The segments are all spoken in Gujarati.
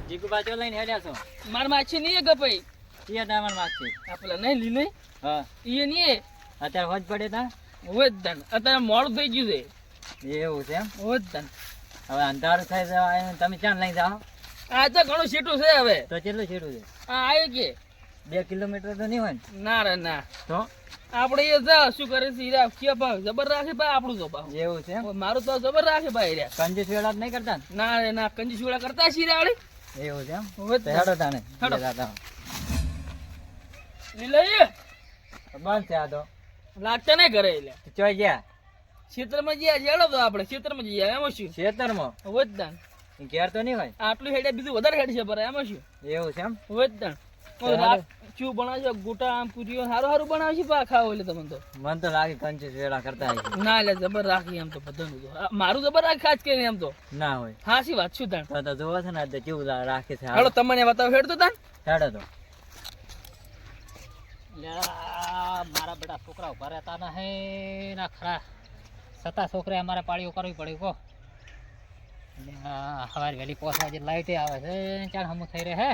જીગુ બાજો લઈને હેડ્યા છો માર માછી નહીં ગપાઈ ઈએ ડામર માગશે આપલા નહીં લી નહીં હા ઈ નહીં અત્યારે હોજ પડે તા હોય જ તન અત્યારે મોડું થઈ ગયું છે એવું છે એમ હોય જ તન હવે અંધારું થઈ જાય તમે ચાન લઈ જાઓ આ તો ઘણું સીટું છે હવે તો કેટલું છેડું છે આ આવ્યો કે 2 કિલોમીટર તો નહીં હોય ને ના રે ના તો આપણે એ જા શું કરે છે હીરા કે ભાવ જબર રાખે ભાઈ આપણું તો ભાવ એવું છે એમ મારું તો જબર રાખે ભાઈ હીરા કંજૂસ વેળા નહીં કરતા ને? ના રે ના કંજી સુડા કરતા છીએ રાડી એવું છે એમ હોય તો હેડો તાને હેડો. લીલાઈ બંધ છે આ તો લાગતા નહીં ઘરે એટલે ચોઈ ગયા ક્ષેત્રમાં જઈએ જેડો તો આપણે ક્ષેત્રમાં જઈએ એમાં શું ખેતરમાં હોય જ તન ઘેર તો નહીં હોય આટલું હેડે બીજું વધારે હેડ છે પર એમાં શું એવું છે એમ હોય જ તન રાત શું બનાવજો ગોટા આમ પૂરીઓ સારું સારું બનાવશે પા ખાવ એટલે તમને તો મને તો લાગે કંજૂસ વેળા કરતા હશે ના એટલે જબર રાખી એમ તો બધાનું તો મારું જબર રાખી ખાસ કરીને એમ તો ના હોય હાસી વાત શું તાણ તો જોવો છે ને આ તો કેવું રાખે છે હાલો તમને બતાવો હેડ તો તાણ હેડો તો મારા બેટા છોકરા ઉભા રહેતા ના હે ના ખરા સતા છોકરે અમારે પાળીઓ કરવી પડી કો સવારે વહેલી પહોંચવા જે લાઈટે આવે છે ચાલ હમું થઈ રહે હે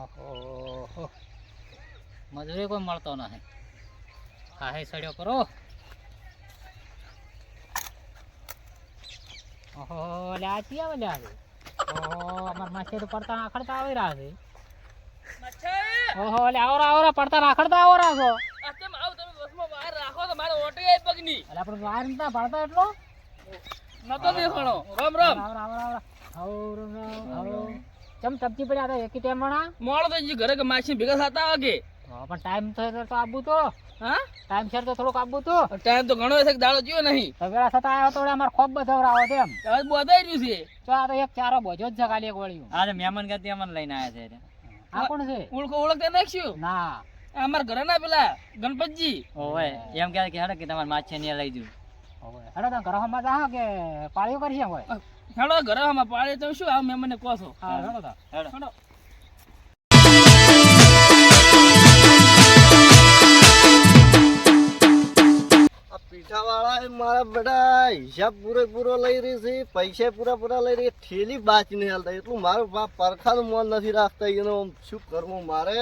ઓહો મજૂરી કોઈ મળતો નહીં કાહે સડ્યો કરો ઓહો લે આ ચી આવે લ્યા છે ઓહો અમાર માસે તો પડતા આખડતા આવી રહ્યા છે ઓહો લે આવરા આવરા પડતા આખડતા આવરા છો આ તેમ આવ તમે બસમાં બહાર રાખો તો મારે ઓટે આઈ પગની એટલે આપણે બહાર નતા પડતા એટલો નતો દેખાણો રામ રામ આવરા આવરા આવરા આવો ચમ ટપકી પડ્યા હતા એકી ટાઈમ મણા મોડો તો જી ઘરે કે માછી ભેગા થતા વાગે પણ ટાઈમ થયો તો આબુ તો હા ટાઈમ સર તો થોડુંક આબુ તો ટાઈમ તો ઘણો છે દાડો જીવો નહીં તો વેળા થતા આવ્યો તો અમારે ખોબ બધાવરાવો તેમ હવે બોધાઈ રહ્યું છે તો આ તો એક ચારો બોજો જ છે ખાલી એક વળ્યું આજે મહેમાન ગતિ અમને લઈને આવ્યા છે આ કોણ છે ઓળખતા નાખ્યું ના અમારા ઘરે ના પેલા ગણપતજી ઓવે એમ કહે કે હેડો કે તમારે માછે ને લઈ જઉં હેડો તો ઘરમાં જા કે પાળીઓ કરશે હોય હેડો ઘરે આમાં પાડે તો શું આ મેમને કહો છો હા હેડો તો હેડો હેડો પીઠા વાળા મારા બેટા હિસાબ પૂરેપૂરો લઈ રહી છે પૈસા પૂરા લઈ રહી ઠેલી બાચી નહીં હાલતા એટલું મારું બાપ પરખાનું મન નથી રાખતા એનો શું કરવું મારે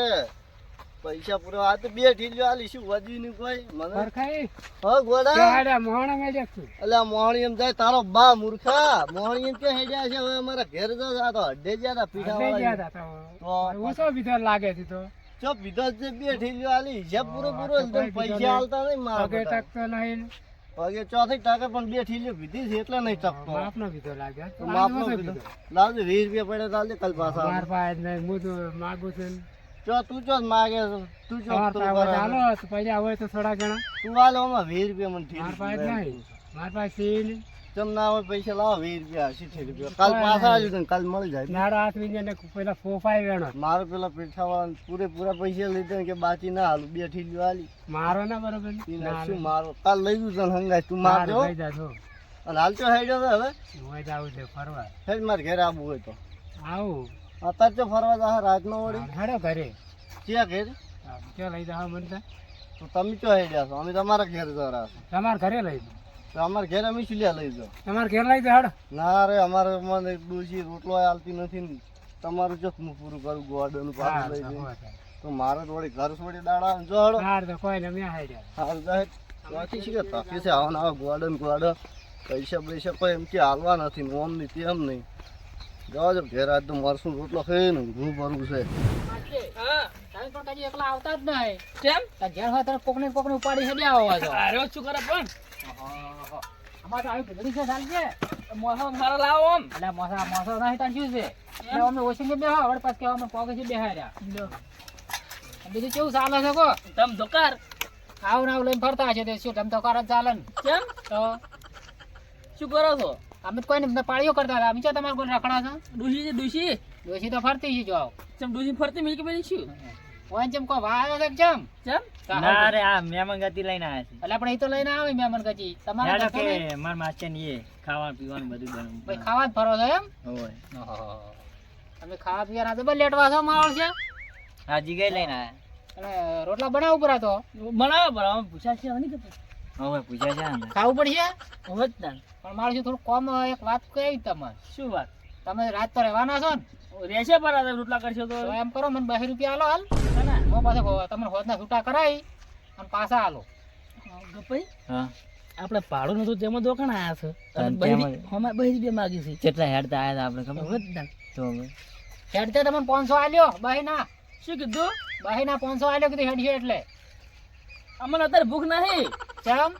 પૈસા પૂરા આ તો 2 ઠીલીઓ આલી શું વધ્યું નહીં કોઈ મને પરખાઈ હા ગોડા મોહણા મેં દેખતું અલ્યા મોહણી એમ જાય તારો બા મૂર્ખા મોહણી એમ કે હેડ્યા છે હવે અમારા ઘેર જ આ તો અડ્ડે ગયા હતા પીઠા વાળા તો ઓછો વિધર લાગે છે તો ચો પીધો છે 2 ઠીલીઓ આલી હિસાબ પૂરેપૂરો પૈસા હાલતા નહીં મારા બેટા. ટકતો નહીં પગે ચોથી ટકે પણ 2 ઠીલીઓ પીધી છે એટલે નહીં ટકતો માપનો વિધર લાગે તો માપનો પીધો લાવજે 20 રૂપિયા પડે તો આલજે કાલ પાછા માર પાસે નહીં હું તો માગું છું ચો તું ચો માગે છે? તું ચો તમાર તું પાસે કરે. હાલો તો પૈસા હોય તો થોડા ઘણા તું આલો આમાં 20 રૂપિયા મને માર ઠીલી પાસે નહીં માર પાસે સીલ ચમ ના હોય પૈસા લાવો 20 રૂપિયા 80 રૂપિયા કાલ પાછા આવજો તને કાલ મળી જાય નાડો હાથ વીજે ને પેલા ફોફાઈ વેણો મારો પેલા પીઠાવાળા પૂરેપૂરા પૈસા લીધા કે બાકી ના હાલું 2 ઠીલીઓ આલી મારો ના બરોબર ઈને શું મારો કાલ લઈ જઉં તને હંગાય તું મારજો લઈ જાજો અને હાલ તો હેડ્યો છે હવે હોય જાવું છે ફરવા હેડ મારે ઘરે આવવું હોય તો આવું અત્યારે તો ફરવા જા રાતનો વળી હેડો ઘરે ક્યાં ઘેર ક્યાં લઈ જાવ મને તો તમે ચો હેડ્યા છો અમે તમારા ઘેર જરા તમારે ઘરે લઈ જાઓ તો અમારા ઘેર અમે શું લ્યા લઈ જાઓ તમારે ઘેર લઈ જાઓ હેડો ના રે અમારે મને ડોસી રોટલો આલતી નથી ને તમારું જખમું પૂરું કરું ગોડાનું પાછું લઈ જઈને તો મારે તો વળી ઘર છોડી દાડા જો હડો હાર તો કોઈ ને મેં હાડ્યા સારું જાય બાકી શું કે તકે છે આવા આવા ગોડા પૈસા કોઈ એમ કે હાલવા નથી ને ઓમ નહીં તેમ નહીં જવા જો ઘેર આજ તો મરસું રોટલો ખાઈ ને ઘૂ ભરવું છે હા તમે પણ કદી એકલા આવતા જ નહીં કેમ ઘેર હોય તો કોકને ઉપાડી હેડ્યા હોવા જો અરે શું કરે પણ અમારે તો આવી ભેગડી છે સાલ છે મોસમ સારો લાવો આમ એટલે મોસો નહીં તાન શું છે એટલે અમને ઓછી બેહા વળ પાસ કેવા અમે પોગે છે બેહાર્યા બીજું કેવું ચાલે છે કો તમ ધોકાર આવ નાવ લઈને ફરતા છે તે શું તમ તો કર જ ચાલે ને કેમ તો શું કરો છો અમે કોઈ ને પાળીઓ કરતા હતા અમે ચો તમારે કોઈ રખડા છો ડુસી ડોસી તો ફરતી છે જો ચમ ડુસી ફરતી મિલકી પેલી શું ઓન ચમ કો વાયો છે ચમ ચમ ના રે આ મહેમાન ગતિ લઈને આવ્યા છે એટલે આપણે એ તો લઈને આવે મહેમાન કજી તમારે હેડો તો કે ખબર? માર માછે ને એ ખાવાનું પીવાનું બધું ભાઈ બનવું ખાવા જ ફરો છો એમ હોય તમે ખાવા પીવાના તો લેટવા છો માવળ છે આ જીગાઈ લઈને આવ્યા અને રોટલા બનાવવું પડે તો બનાવો બરાબર પૂછા છે નહીં કરતા હવે પૂછ્યા છે ને ખાવું પડશે હવે જ તાન પણ મારે શું થોડું કોમ એક વાત કહી તમારે શું વાત તમે રાત તો રહેવાના છો ને? રહેશે પર આ રોટલા કરશો તો તો એમ કરો, મને 20 રૂપિયા આલો હાલ. છે ને? હું પાછો તમને હોદના છૂટા કરાવી અને પાછા આલો. ગપાઈ હા આપણે ભાડું નતું તેમાં દોકાન આયા છે તાન બહેરી તેમાં- હમણાં 2 રૂપિયા માગી છે કેટલા હેડતા આયા હતા આપણે ખબર હવે જ ના. તો હવે હેડતે તમને 500 આલ્યો બહીના. શું કીધું બહીના 500 આલ્યો કીધું હેડશે એટલે. અમને અત્યારે ભૂખ નહીં ચમ?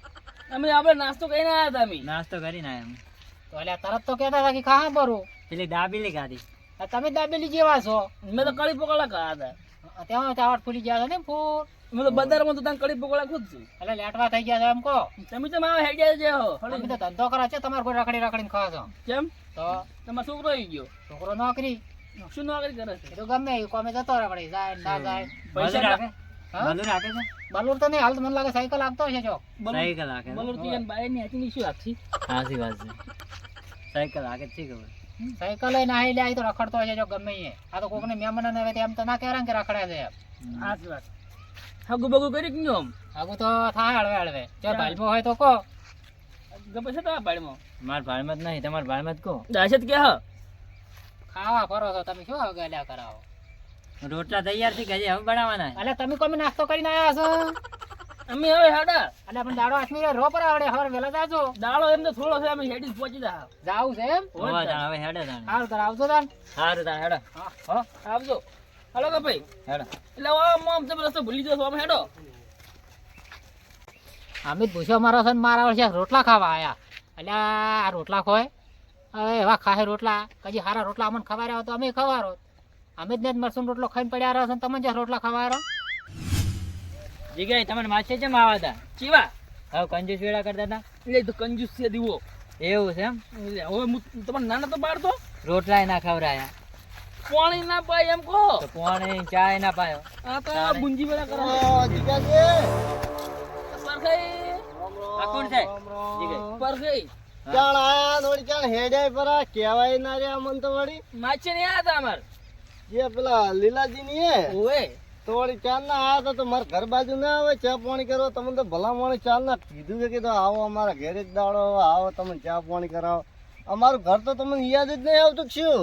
અમે આપણે નાસ્તો કરીને આયા હતા અમે નાસ્તો કરીને આયા અમે. તો અલ્યા તરત તો કહેતા હતા કે ખાવા ભરું. પેલી દાબેલી ખાધી. આ તમે દાબેલી જેવા છો. મેં તો કળી પકોડા ખાયા હતા ત્યાં ચાવટ ફૂલી ગયા છો ને ફૂટ. મેં તો બજારમાં તો ત્યાં કળી પકોડા ખુદ છું એટલે લેટવા થઈ ગયા છો એમ કહો. તમે તો મારા હેડ્યા છે હો તમે તો ધંધો કરો છો, તમારે કોઈ રખડી રખડીને ખાવ છો. કેમ તો તમારો છોકરો આવી ગયો છોકરો નોકરી શું નોકરી કરે છે એ તો ગમે એ કોમે જતો રખડી જાય ને ના જાય. પૈસા બલૂન રાખે? હા? બલૂન રાખે છે? બલૂર તો નહીં હાલ તો મને લાગે સાયકલ આપતો હશે જો. સાયકલ રાખે છે? બલોર તી બાય ની હાથી શું રાખી સાચી વાત છે. સાયકલ રાખે જ છે ખબર. સાયકલ લઈને આવી લે તો રખડતો હશે જો ગમે એ. આ તો કોકને મહેમાન હવે એમ તો ના કહેવાય ને કે રખડ્યા છે એમ. આ જ વાત હગુ બગુ કરી કે આમ આગું તો થાય હળવે હળવે. જો ભાઈમાં હોય તો કહો. ગમે છે તો ભાડમાં મારા ભાડમાં જ નહીં, તમારા ભાડમાં જ કહો. દાશત કે હા ખાવા ફરો છો તમે શું હવે ગલ્યા કરાવો. રોટલા તૈયાર થઈ ગયા છે, હવે બનાવવાના છે. એટલે તમે કોમે નાસ્તો કરીને આવ્યા છો. અમે હવે હેડા એટલે પણ દાડો આઠમી રો પર આવડે હવે વેલા જાજો. દાડો એમ તો થોડો છે અમે હેડી પહોંચી જા જાવું છે એમ. હોવા તાણ, હવે હેડે તાણ. સારું તાર આવજો તાર. સારું તાણ, હેડો. હો આવજો હાલો કે ભાઈ હેડો. એટલે આમ તમે રસ્તો ભૂલી જશો આમ હેડો અમિત પૂછ્યો મારો છે ને મારા વર્ષે રોટલા ખાવા આયા. એટલે આ રોટલા ખોય હવે એવા ખાય રોટલા કજી સારા રોટલા અમને ખવાર્યા તો અમે ખવારો. અમિત ને જ મરસું રોટલો ખાઈને પડ્યા રહ્યો છે ને તમે જ રોટલા ખવારો. જીગાઈ તમને માછે કેમ આવા હતા? ચીવા હવે કંજૂસ વેળા કરતા હતા? એટલે તો કંજૂસ છે દીવો એવું છે એમ? એટલે હવે હું તમારે નાના તો બાર તો રોટલાય ના ખવડાયા પાણી ના પાય એમ કહો તો પાણી ચાય ના પાયો. આ તો ગુંજી વેળા કરો જીગાજી પરખાઈ આ કોણ છે? જીગાઈ. પરખાઈ ચાણ આયા થોડી ચાણ હેડ્યા પરા કહેવાય ના રે મન તો વળી માછે નહીં આયા હતા અમાર જે પેલા લીલાજી ની હે ઓએ તો વળી ચાર ના આયા હતા તો મારા ઘર બાજુ ના આવે ચા પાણી કરવા. તમને તો ભલા માણસ ચાર ના કીધું છે કે તો આવો અમારા ઘરે જ દાડો આવો તમે ચા પાણી કરાવો. અમારું ઘર તો તમને યાદ જ નહીં આવતું કે શું?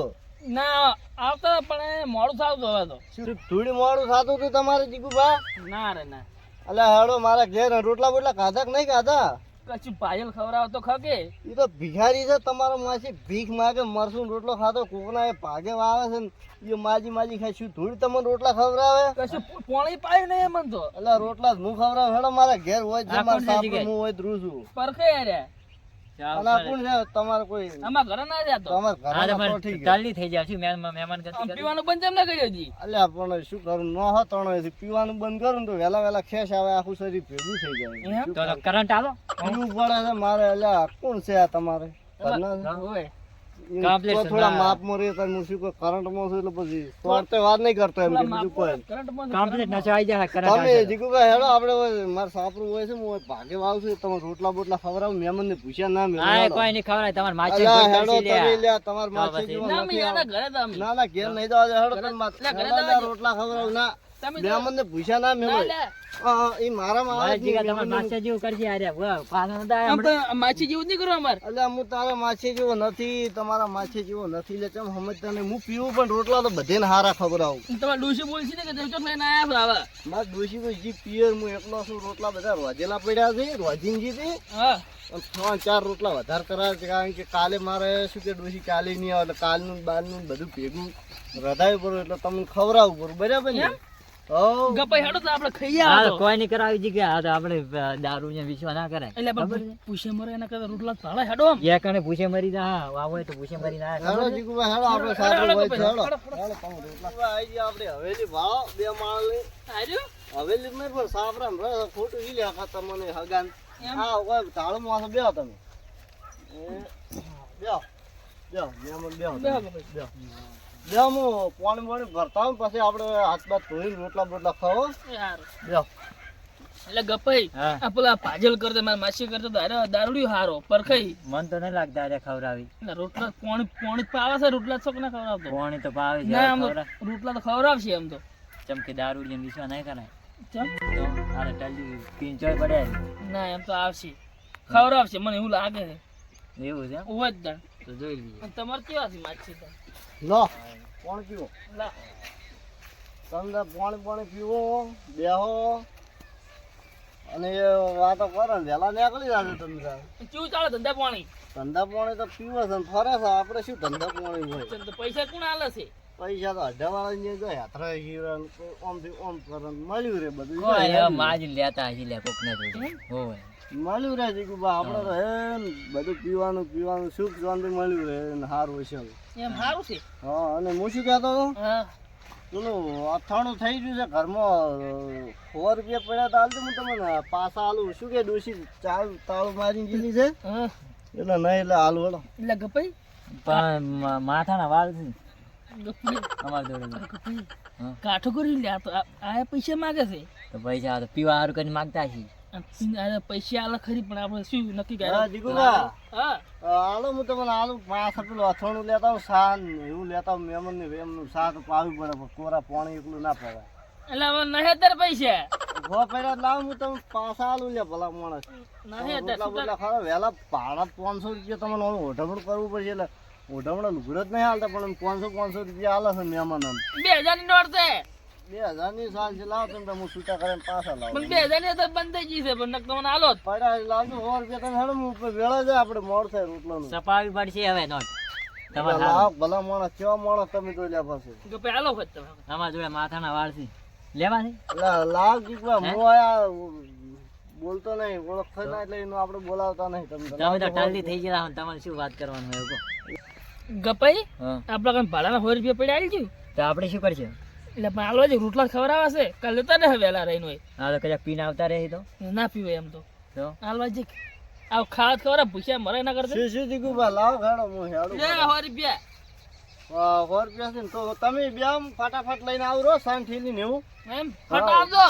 ના આવતા પણ એ મોડું થાવતું હવે તો શું થોડી મોડું થતું હતું તમારે જીગુભા? ના રે ના અલ્યા હેડો મારા ઘેર રોટલા બોટલા ખાધા કે નહીં ખાધા? કશું પાયલ ખવડાવો તો ખકે એ તો ભિખારી છે તમારો માસી ભીખ માગે મરસું રોટલો ખાતો કોકના એ ભાગે આવે છે ને એ માજી માજી ખાય. શું થોડી તમને રોટલા ખવડાવે? કશું પાણી પાયું નહીં મન તો એટલે રોટલા જ હું ખવડાવે. હેડો મારા ઘેર હોય છે આ મારા કોણ છે સાપરું જીગાઈ? હું હોય ધ્રુવ છું. પરખાઈ રે ચા અને આ ઉપર. કોણ છે તમારે કોઈ? આમાં ઘરે ના જતો તમારા હા, ઘરના તમારે તો ઠીક છે. તાલી થઈ જાય શું? મહેમાન ગતિ આમ કરી? પીવાનું બંધ કેમ ના કર્યું હજી અલ્યા પણ શું કરું ન હો ત્રણ પીવાનું બંધ કરું ને તો વહેલા વહેલા ખેસ આવે આખું શરીર ભેગું થઈ જાય. એમ? તો કરંટ આલો. પીવું પડે છે મારે. અલ્યા કોણ છે આ તમારે? ઘરના છે? ઓએ ઈ Complex તો થોડા ના. માપમાં રહે તો હું શું કહું કરંટમાં છું એટલે પછી તોડતે વાત નહીં કરતો એમ કે બીજું કોઈ. કરંટ બંધ કમ્પ્લીટ નચો આવી જાય કરંટ તમે આવશે. જીગુભાઈ હેડો આપણે મારે સાપરું હોય છે હું હોય ભાગે વાવ છું તમે રોટલા બોટલા ખવડાવું મહેમાન ને પૂછ્યા ના મેં હા, કોઈ નહીં ખવડાય. તમારે માછે અલ્યા કોઈ હેડો કરશી તમે લ્યા. લ્યા તમાર માથે પછી. જેવો ના મેં નથી યાર આવતો. ઘરે તો અમે ના ના ઘેર નહીં જવા દે હેડો તમે એટલે ઘરે હેડો જવા દે. રોટલા ખવડાવું ના તમે મહેમાન ને પૂછ્યા ના મેં ના હોય. લે એ મારામાં આવે મારા જ જીગા નહીં. તમારે મહેમાનને- માછે જેવું કરશી આર્યા. વાહ, પાછા નતા આવ્યા આમ હમણાં. તો માછી જેવું જ નહીં કરવા અમારે અલ્યા હું તારા માછે જેવો નથી તમારા માછે જેવો નથી લે ચમ સમજતા નહીં. હું પીવું પણ રોટલા તો બધે ને હારા ખવડાવું. તમારે ડોશી બોલશે ને કે તમે ચોક લઈને આયા છો આવા મારા ડોશી તો જી પિયર હું એકલો છું. રોટલા બધા રોજેલા પડ્યા છે રોજીનજી થી હા અને 3-4 રોટલા વધારે કરાવે છે કારણ કે કાલે મારે શું કે ડોશી કાલે નહીં આવે એટલે કાલનું બાલનું બધું ભેગું રધાવી પડું એટલે તમને ખવડાવવું પડું બરાબર ને? હો ગપાઈ હેડો તો આપણે ખાઈ હા, આવો કોઈ નહીં કરાવી જીગા. હા, તો આપણે દારૂ ને વિશ્વાસ ના કરાય. એટલે પણ પૂછે મરે એના કરતા રોટલા ભાડા હેડો આમ જે કણે પૂછે મરી જા. હા, આવો હોય તો પૂછે મરી ના આવે. હેડો જીગુભાઈ હેડો આપણે હેડો, સારું હેડો, હોય છે, હેડો, હેડો. હેડો, હેડો તમે રોટલા આઈ ગયા આપણે હવેલી ભાવ 2 માળની આજો હવેલી જ નહીં પણ સાપરામ રહે ખોટું ઈ લ્યા ખાતા મને હગાન એમ? હા ઓય તાળું માથે બેહો તમે બેહો બેહો મહેમાન બેહો બેહો તમે. ગપાઈ. બેહો બેહો હું પાણી ભરતા આવું પછી આપણે હાથ બાથ ધોઈને રોટલા બોટલા ખાવો એ હારું. બેહો એટલે ગપાઈ હા. આ પેલા ભાજલ કરતા મારા માસી કરતા તો હારે દારૂડિયો હારો પરખાઈ મન તો નહીં લાગતા અરે ખવડાવી. એટલે રોટલા પાણી પાણી પાવે છે રોટલા ચોક ના ખવડાવતો પાણી તો પાવે છે. ના આમ તો ખવડાવ. રોટલા તો ખવડાવશે એમ તો ચમકે દારૂ ને વિશ્વાસ નહીં કરાય. ચમ તો આને ટલ્લી કિંચોય પડે. ના એમ તો આવશે ખવડાવશે મને એવું લાગે છે એવું છે એમ? ઓય જ દાણ તો જોઈ લઈએ. અને તમારે કેવા છે માછી તો? લો કોણ પીવો લા, તમને પાણી પીવો બેહો અને એ વાતો કરો ને વહેલા નીકળી જાજો તમે તાર. કેવું ચાલે ધંધા પાણી? ધંધા પાણી તો પીવો છે ને ફરે છે, આપણે શું ધંધા પાણી હોય? તો પૈસા કોણ આલે છે? પૈસા તો અઢાવાળા જો યાત્રા હીરા ઓમથી ઓમ કરે મળ્યું રે બધું કોઈ હવે માજ લેતા હજી લે કોકના જોડે. હોય. મળ્યું રે જીગુબા આપણે તો હે ને બધું પીવાનું સુખ શાંતિ મળ્યું રે ને સારું છે. એમ સારું છે. હા અને હું શું કહેતો હતો હા, પેલું અથાણું થઈ ગયું છે ઘરમાં 100 રૂપિયા પડ્યા તો હાલતું હું તમને પાછા આલું શું કે ડોશી તાળું મારીને દીધી છે હા. એટલે નહીં એટલે હાલ વળો એટલે ગપાઈ પણ માથાના વાળ છે ગપાઈ અમારા જોડે. હા. કાઠો કરી લે. આ તો આ પૈસા માગે છે. તો પૈસા આ તો પીવા સારું કરીને માંગતા છીએ. આ પૈસા આલે ખરી પણ આપણે શું નક્કી હા કર્યું? જીગુબા હા, હાલો હું તમને હાલું પાછા પેલું અથાણું લેતા આવું શાન એવું લેતા આવું મહેમાન ને એમનું શાક પાવી પડે પણ કોરા પાણી એકલું ના પડાય. એટલે હવે નહીં અત્યારે પૈસા ગો પડ્યા લાવ હું તમને પાછા હાલું લે ભલા માણસ. નહીં અત્યારે રોટલા ખરા વહેલા ભાડા 500 રૂપિયા તમને ઓઢમણ કરવું પડશે એટલે ઓઢમણ લુગડો જ નહીં હાલતા પણ 500 રૂપિયા હાલે છે મહેમાન. 2000 ની નોટ છે 2000 ની સાલ છે લાવ તમે હું છૂટા કરીને પાછા લાવ પણ 2000 ની તો બંધ થઈ ગઈ છે પણ નક તમને આલો જ. પડ્યા લાવજો 100 રૂપિયા તમે હેડો હું ઉપર વેળા જાય આપણે મોડ થાય રોટલાનું. સપાવી પડશે હવે નોટ. તમારે લાવ ભલા માણસ કેવા માણસ તમે તો લ્યા પાસે ગપાઈ આલો ફત તમે. અમારા જોડે માથાના વાળ છે લેવા છે. લાવ જીગવા હું આયા બોલતો નહીં ઓળખતો ના એટલે એનું આપણે બોલાવતા નહીં તમે તમે તો ટાલતી થઈ ગયા હો, તમારે શું વાત કરવાનું હોય કહો. ગપાઈ હા. આપડા કઈ ભાડાના 100 રૂપિયા પડ્યા આવી ગયું તો આપણે શું કરશે? એટલે પણ આલો જે રોટલા ખવડાવવા છે કાલે લેતા ને વહેલા રહીને હોય. આ તો કદાચ પીને આવતા રહે તો ના પીવાય એમ તો તો હાલવા જે આવ ખાવા ખવડાવ ભૂસ્યા મરે ના કરતા. શું જીગુબા લાવ ખેડો હું હેડું લે 100 રૂપિયા 100 રૂપિયા છે ને તો તમે બે આમ ફટાફટ લઈને આવરો સાંઠીની નેવું એમ ફટ આવજો.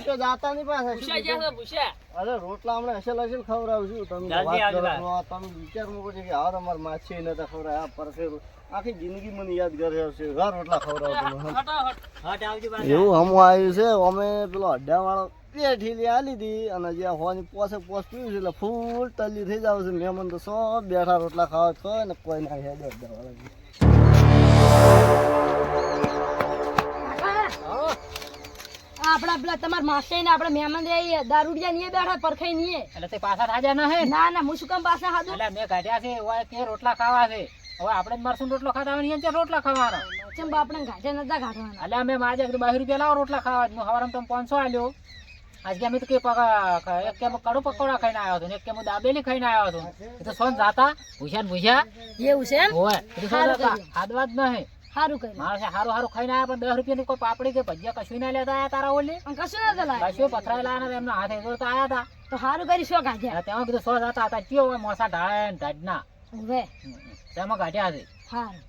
તો જાતા નહીં પાછા ભૂસ્યા જ્યાં છે ભૂસ્યા. અરે રોટલા હમણાં અસલ ખવડાવું છું તમે તો જલ્દી વાત આવજો કરો છો. તમે વિચાર મૂકો છો કે આ તમારે માછી નતા ખવડાય આ પરખે આખી જિંદગી મને યાદ કરે છે ઘર રોટલા ખવડાવું તમે ફટાફટ હટ આવજો પાછા. એવું હમું આવ્યું છે અમે પેલો અડ્ડા વાળો બે ઠીલી આલી હતી અને જ્યાં હોવાની પોસે પોસ પીવું છે એટલે ફૂલ તલ્લી થઈ જાવ છે મહેમાન તો સૌ બેઠા રોટલા ખાવા ખોય ને કોઈ ના હેડ અડ્ડા વાળા. આપડા પેલા તમાર માસ્ટર ને આપડે મહેમાન રે દારૂડિયા નહીં બેઠા પરખાઈ નહીં. એટલે તે પાછા રાજા ના હે ના ના હું શું કામ પાછા હાદું? એટલે મેં કાઢ્યા છે ઓય તે રોટલા ખાવા છે. હવે આપણે જ મરસું રોટલો ખાતા હોય ને એમ રોટલા ખાવાના. ચમ બાપડા ઘાટે નતા કાઢવાના. એટલે અમે માજે 22 રૂપિયા લાવો રોટલા ખાવા. હું હવારમાં તમે 500 આલ્યો. આજ કે અમે તો કે એક કે કડો પકોડા ખાઈને આવ્યો હતો ને એક કે દાબેલી ખાઈને આવ્યો હતો. એ તો સોન જાતા ભૂસ્યા એવું છે એમ? હોય એ તો સોન જાતા હાદવા જ નહીં. સારું કર્યું. માણસે હારું ખાઈને આવ્યા પણ 10 રૂપિયાની કોઈ પાપડી કે ભજીયા કશું ના લેતા આયા તારા ઓલી. પણ કશું નતા લાયા. કશું પથરાયેલા ને એમના હાથે જોડતા આયા હતા. તો સારું કર્યું શું કાઢ્યા? અને તેમાં કીધું 100 જાતા હતા કયો હોય મોસા ઢાળે ને ઢાઢના હવે તેમાં કાઢ્યા છે. સારું.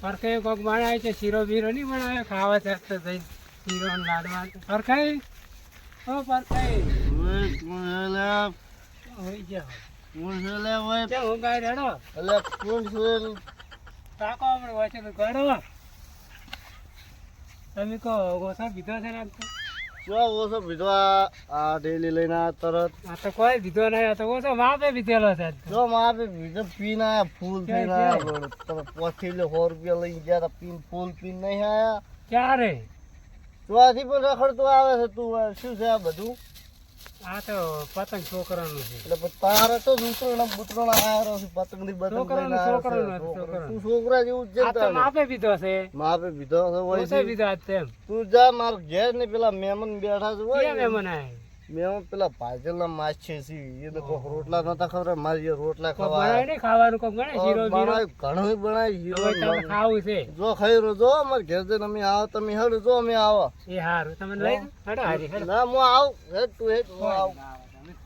પરખે કોક બનાવે છે શીરો બીરો નહીં બનાવે ખાવા ચડતો થઈ શીરો ને લાડવા પરખાઈ ઓ પરખાઈ હોઈ જાઓ ત્યાં હું ગાય રેડો તાકો હમણાં વાંચે તો ગણો તમે કહો ઓછા બીધો છે ને ઓછો પીધો આ ડેલી લઈને આ તરત આ તો કોઈ બીધો નહીં આ તો ઓછો માપે બીધેલો છે જો મારે બીજો પીને આયા ફૂલ પીને આયા તમે પોથી 100 રૂપિયા લઈ ગયા પીન ફૂલ પીન નહીં આયા ક્યારે ચોથી પણ રખડતું આવે છે તું શું છે આ બધું આ તો પતંગ છોકરાનું છે એટલે પછી તારે તો ઉતરણ આયા છે પતંગ ની બતંગ લઈને આવ્યો છે. તું છોકરા જેવું જ આ તો છે માપે બીધો છે માપે પીધો છે હોય ઓછો છે. બીધો આજ તેમ તું જા માર ઘેર ને પેલા મહેમાન બેઠા છે હોય ક્યાં ને, મહેમાન આય મહેમાન પેલા ભાજેલા માછ છે એ તો કોક રોટલા નતા ખબર મારી જે રોટલા કોઈ ખાવા બનાય નહીં ખાવાનું કોઈ ગણે શીરો બીરો ઘણું બનાવી હવે તમને ખાવું છે જો ખાઈ રહ્યો જો અમારે ઘેર જઈને અમે આવો તમે હેડ જો અમે આવો એ હારું તમે લઈ હેડો હારી હેડો ના હું આવ હેડ તું હેડ હું આવ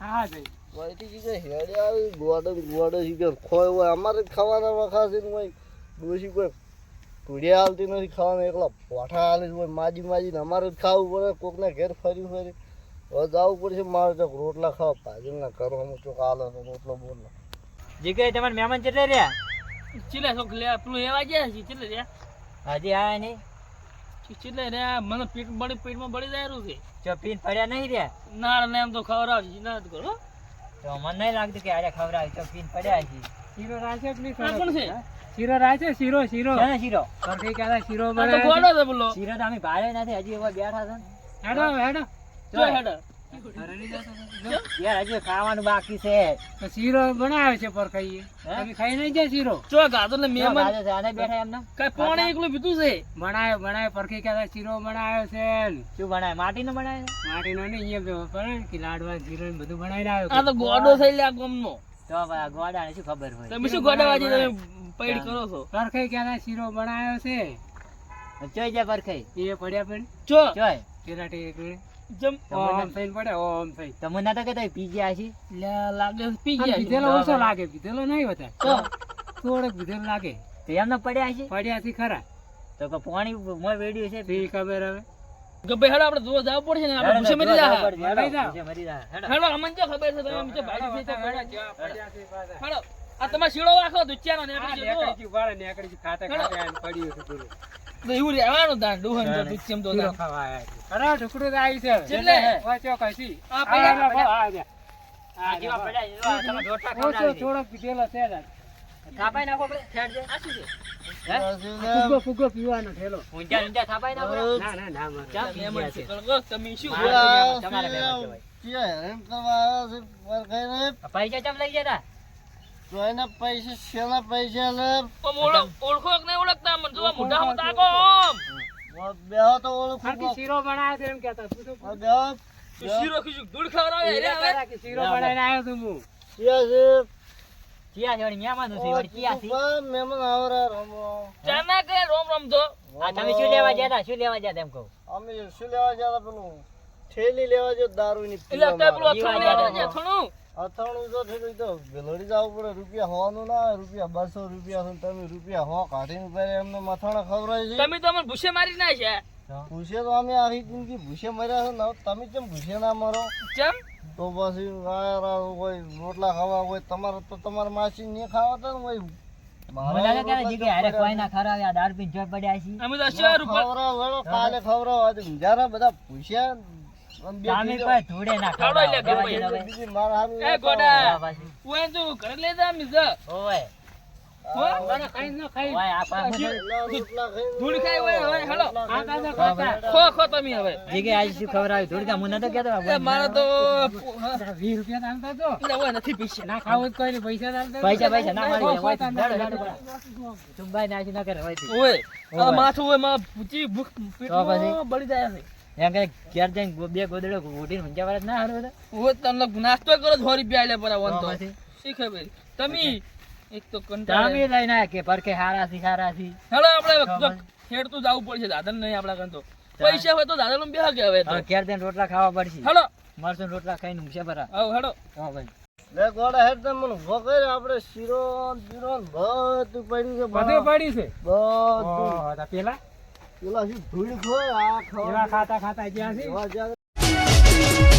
હા જઈ વાઈટી જી કે હેડે આવી ગોડો જી કે ખોય હોય અમારે જ ખાવાના વખાસી ને હોય ડોસી કોઈ ઢૂડિયા હાલતી નથી ખાવાના એકલા પોઠા હાલે હોય માજી ને અમારે જ ખાવું પડે કોકના ઘેર ફરી હવે જવું પડશે મારે ચોક રોટલા ખાવા ભાજલના ઘરમાં ચોક હાલે રોટલો બોલો જીગે તમારે મહેમાન કેટલે રહ્યા? ચીલે શોખ લે પેલું એવા ગયા છે ચીલે રે હજી આયા નહીં? ચીલે રે મને પેટમાં બળી જાય છે. જો પીને પડ્યા નહીં રહ્યા? ના ને એમ તો ખવડાવજી ના કરો. તો મને નહીં લાગતું કે આરે ખવડાવી તો પીને પડ્યા છે. શીરો રાખ્યો કે નહીં આ કોણ છે? શીરો રાખ્યો શીરો શીરો શેનો શીરો? પરખે કહેતા શીરો આ તો બનાવ્યો ગોડો છે બોલો. શીરો તો અમે ભાળ્યો નથી, હજી એવા બેઠા છે ને. હેડો હેડો જો હેડો. યાર હજી ખાવાનું બાકી છે. તો શીરો બનાવ્યો છે પરખાઈએ તમે ખાઈ નહીં જાય શીરો જો ગાતો ને કેમ મહેમાન આજે છે? આને બેઠા એમને કઈ પાણી એકલું પીધું છે. બનાવ્યો પરખે કહેતા શીરો બનાવ્યો છે ને. શું બનાવે? માટીનો બનાવે છે? માટીનો નહીં અહીંયા પડે ને કે લાડવા શીરો ને બધું બનાવીને આવ્યો આ તો ગોડો થઈ લે આ ગામનો. તો ભાઈ ગોડાને શું ખબર હોય? તમે શું ગોડાવાજી તમે પૈડ કરો છો? પરખે કહેતા શીરો બનાવ્યો છે ચોઈ જાય પરખાઈ. એ પડ્યા પણ જો ચોય. પેલા ટેક જમ ઓમ થઈને પડે ઓમ થઈ તમને નતા કહેતા પી ગયા છે? લે લાગે છે પી આમ ગયા છે. પીધેલો ઓછો લાગે પીધેલો નહીં વધારે તો થોડોક પીધેલો લાગે તો એમને પડ્યા છે? પડ્યા થી ખરા તો કે પાણી મોય વેડ્યું છે. તે ખબર હવે ગબ્બે હેડો આપણે જોવા જવું પડશે ને આપણે ભૂસે મરી જા. મરી જાઓ. મરી જા. હેડો. હેડો અમને જો ખબર છે તમે નીચે ભાગી છે તો પડ્યા છે પાછા. હેડો આ તમારે શીળો રાખો દુચ્યાનો ને આ આપણે નેકળી ગયું બાળે, નેકળી ગયું, ખાતે ખાતે આને પડ્યું હતું પૂરું. તો એવું રહેવાનું દાન ડુહન તો દુચ્યમ તો શીરો દાન. ખાવા આયા છે. અરે ઢુકડું તો આવી છે કેટલે? વાંચો કશી. આ આ પડ્યા, રહ્યા, આ રહ્યા. આ જેવા પડ્યા છે. જો આ તમે રોટલા ઓછો ખવડાવી દે. થોડોક પીધેલો છે જ. થાપાઈ નાખો આપણે. ખેડ છે. આ શું છે? હે? ફુગ્ગો ફુગ્ગો પીવાનો ઠેલો. ઊંચા ઊંચા થાપાઈ નાખો. ના ના ના મારે. ચાલ, મહેમાન છે. તમે શું તમારે મહેમાન કહેવાય. ક્યાં હેરાન કરવા આવ્યા છે પરખાઈને? આ પૈસા ચમ લઈ જતા? તો એના પૈસા શેના પૈસા લે? ઓળખો કે નહીં ઓળખતા મને જો મોઢામાં તાકો આમ. બેહો તો ઓળખું. આથી શીરો બનાવ્યો છે એમ કહેતા. પૂછો, પૂછો. બેહો. તો શીરો ખીચું ધૂળ ખવડાવે રે હવે. કે શીરો બનાવીને આવ્યો છું હું. ક્યાં છે? ક્યાં છે? વળી મહેમાનો છે. વળી ક્યાં છે? મહેમાન આવરા રમો. ચાના કે રોમ રોમ તો આ તમે શું લેવા જતા? શું લેવા જતા એમ કહું? અમે શું લેવા જતા પેલું ઠેલી લેવા જો દારૂની એટલે અત્યારે પેલું ઈ વાત અથાણું છે. અથાણું અથાણું તો થયું તો વેલડી જવું પડે. રૂપિયા 100 નું ના આવે, રૂપિયા 200 રૂપિયા છે ને તમે રૂપિયા 100 કાઢીને પહેરે એમને મથાણા ખવડાય છે. તમે તો અમને ભૂસે મારી ના છે ભૂસે તો અમે આખી જિંદગી ભૂસે મર્યા છે ને હવે તમે કેમ ભૂસે ના મરો? ચમ તો પછી કોઈ રોટલા ખાવા હોય તમારે તો તમારા માસી નહીં ખાવા ને હોય. મને લાગે કે આ જગ્યાએ હારે કોઈ ના ખરાવ્યા, દારૂ પીને જોઈ પડ્યા છે. અમે તો 10 રૂપિયા ખવડાવ વેળો કાલે ખવડાવ આજે ઊંઝાના બધા ભૂસ્યા અને બે તમે બીજા- કોઈ ધૂળે ના ખાવડો એટલે ખવડાવો. ગમે. જવા દે હવે. બીજી મારા હારું એ લેતા ગોડા. હા, પાછું. ઓય તું ઘરે લઈ જા મિઝા ઓય. મને ખાઈ ન ખાઈ. ઓય, આ પાછું તો રોટલા ખાઈને ધૂળ ખાઈ હોય હવે હેલો આ તાજા ખાતા. ખો તમે હવે જગ્યાએ આજે શું ખવડાવ્યું? ધૂળ કા? હું નતો કહેતો. એ મારા તો 20 રૂપિયા તો આલતા તો. ઓય નથી પૈસા ના ખાવું જ કોઈ નહીં, પૈસા તો આલતા. પૈસા ના મળી જાય. ખો, ખો, હેડો, હેડો, હેડો. ચુંબાઈ નાખી ના કરે હોયથી. ઓય આ માથું હોય માં પૂછી ભૂખ તો પછી? પેટમાં બળી જાય છે એમ કે ઘેર જઈને બે ગોદડો ઘૂંટીને ઊંચા વાળા જ ના હારું હતા? ઓય તને નાસ્તો કરો 100 રૂપિયા આલે પર આવન તો તો પછી? શી ખબર તમે એક તો તમે કંટાળે લઈને આયા કે પરખે હારા છે. હેલો આપણે ખેડતું જવું પડશે દાદા નહીં આપડા કાન તો પૈસા હોય તો દાદા નું બેહ કે હવે તો હવે ઘેર જઈને રોટલા ખાવા પડશે. હેલો મરચું રોટલા ખાઈને ઊંચા ભરા. આવ હેલો હા ભાઈ. લે ગોડા હેડ તમે મને ઉભો કર્યો. આપણે શીરો ને બીરો ને બધું પડ્યું છે. બધું પડી છે. બધું ઓહો, તો પેલા પેલા શું ધૂળ ખોય આ એવા ખાતા ખાતા જ્યાં છે ખવા